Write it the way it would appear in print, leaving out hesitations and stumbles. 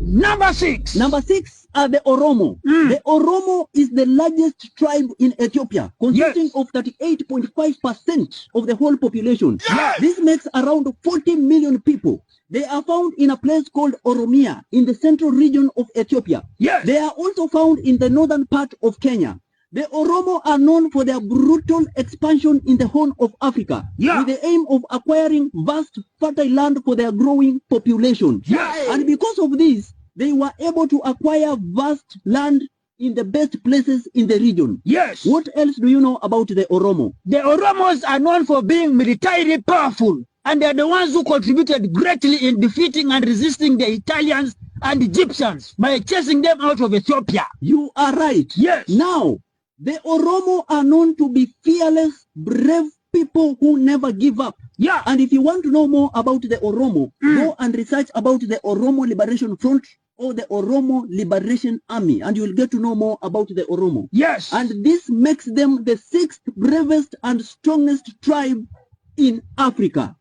Number 6. Number 6 are the Oromo. The Oromo is the largest tribe in Ethiopia, consisting of 38.5% of the whole population. Yes. This makes around 40 million people. They are found in a place called Oromia in the central region of Ethiopia. Yes. They are also found in the northern part of Kenya. The Oromo are known for their brutal expansion in the Horn of Africa, with the aim of acquiring vast fertile land for their growing population. Yes. And because of this, they were able to acquire vast land in the best places in the region. Yes. What else do you know about the Oromo? The Oromos are known for being militarily powerful, and they are the ones who contributed greatly in defeating and resisting the Italians and Egyptians by chasing them out of Ethiopia. You are right. Yes. Now, the Oromo are known to be fearless, brave people who never give up. Yeah. And if you want to know more about the Oromo, go and research about the Oromo Liberation Front or the Oromo Liberation Army, and you will get to know more about the Oromo. Yes. And this makes them the 6th bravest and strongest tribe in Africa.